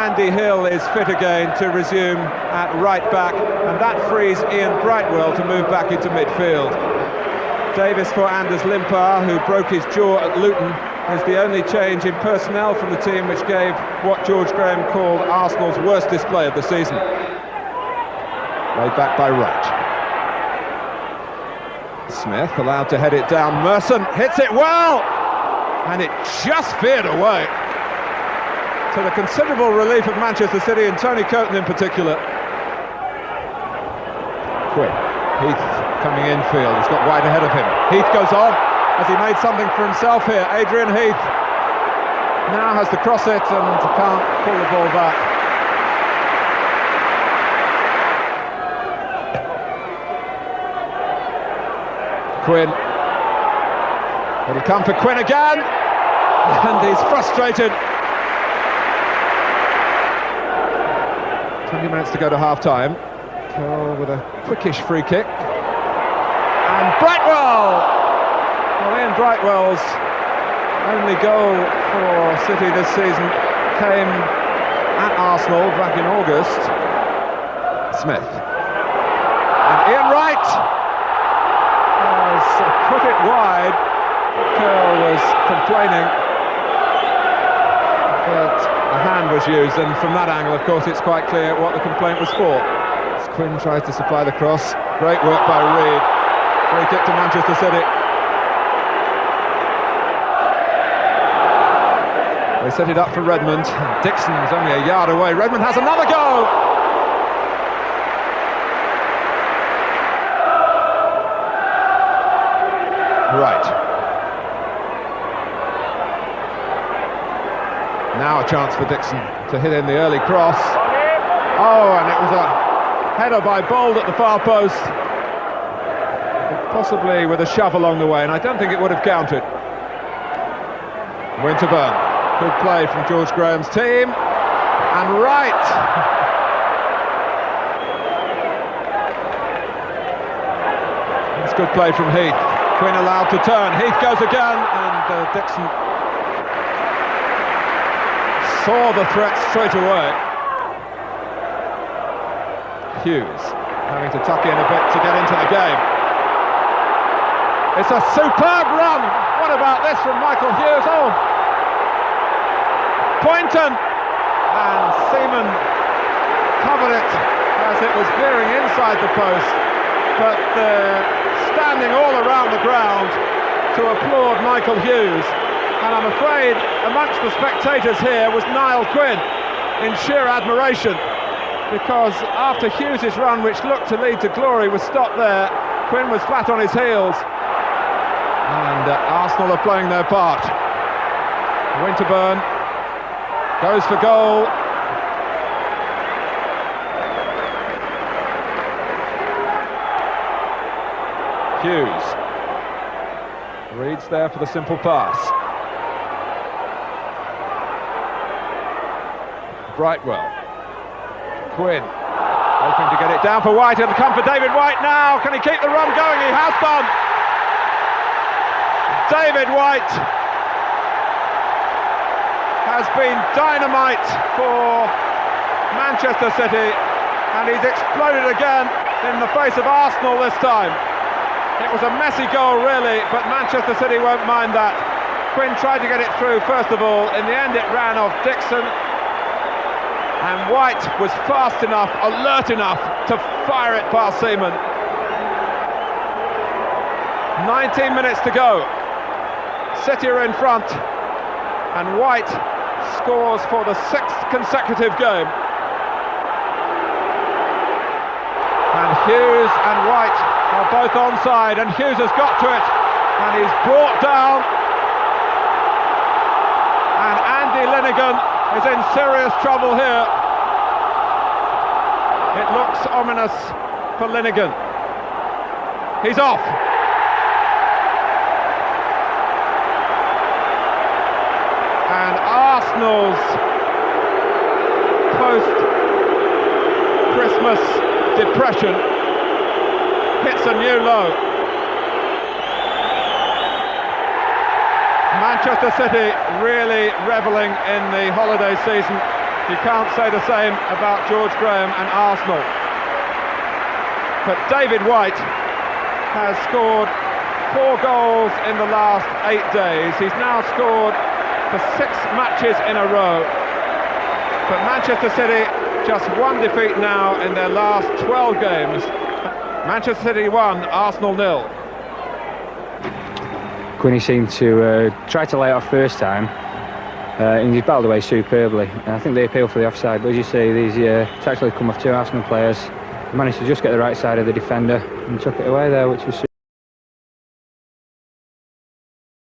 Andy Hill is fit again to resume at right back, and that frees Ian Brightwell to move back into midfield. Davis for Anders Limpar, who broke his jaw at Luton, is the only change in personnel from the team, which gave what George Graham called Arsenal's worst display of the season. Laid back by Wright. Smith allowed to head it down. Merson hits it well, and it just veered away, to the considerable relief of Manchester City and Tony Coton in particular. Quinn, Heath coming infield, he's got wide ahead of him. Heath goes on, as he made something for himself here. Adrian Heath now has to cross it and can't pull the ball back. Quinn, will he come for Quinn again? And he's frustrated. 20 minutes to go to half-time. Curl with a quickish free kick. And Brightwell! Well, Ian Brightwell's only goal for City this season came at Arsenal back in August. Smith. And Ian Wright has put it wide. Curl was complaining, but a hand was used, and from that angle, of course, it's quite clear what the complaint was for. As Quinn tries to supply the cross, great work by Reid. Free kick to Manchester City. They set it up for Redmond. Dixon's only a yard away. Redmond has another go! Right. Now a chance for Dixon to hit in the early cross. Oh, and it was a header by Bold at the far post. Possibly with a shove along the way, and I don't think it would have counted. Winterburn, good play from George Graham's team. And Wright. It's good play from Heath. Quinn allowed to turn. Heath goes again, and Dixon saw the threat straight away. Hughes having to tuck in a bit to get into the game. It's a superb run. What about this from Michael Hughes? Oh, Poynton, and Seaman covered it as it was veering inside the post, but standing all around the ground to applaud Michael Hughes. And I'm afraid amongst the spectators here was Niall Quinn in sheer admiration, because after Hughes' run, which looked to lead to glory, was stopped there. Quinn was flat on his heels, and Arsenal are playing their part. Winterburn goes for goal. Hughes reads there for the simple pass. Brightwell. Quinn hoping to get it down for White. It'll come for David White now. Can he keep the run going? He has done. David White has been dynamite for Manchester City, and he's exploded again in the face of Arsenal this time. It was a messy goal really, but Manchester City won't mind that. Quinn tried to get it through first of all. In the end it ran off Dixon, and White was fast enough, alert enough to fire it past Seaman. 19 minutes to go. City are in front, and White scores for the 6th consecutive game. And Hughes and White are both onside, and Hughes has got to it, and he's brought down. And Andy Linighan is in serious trouble here. It looks ominous for Linighan. He's off. And Arsenal's post-Christmas depression hits a new low. Manchester City really revelling in the holiday season. You can't say the same about George Graham and Arsenal. But David White has scored 4 goals in the last 8 days. He's now scored for 6 matches in a row. But Manchester City just 1 defeat now in their last 12 games. Manchester City 1, Arsenal 0. Quinny seemed to try to lay it off first time, and he's battled away superbly. And I think they appeal for the offside, but as you say, it's actually come off 2 Arsenal players. He managed to just get the right side of the defender and took it away there, which was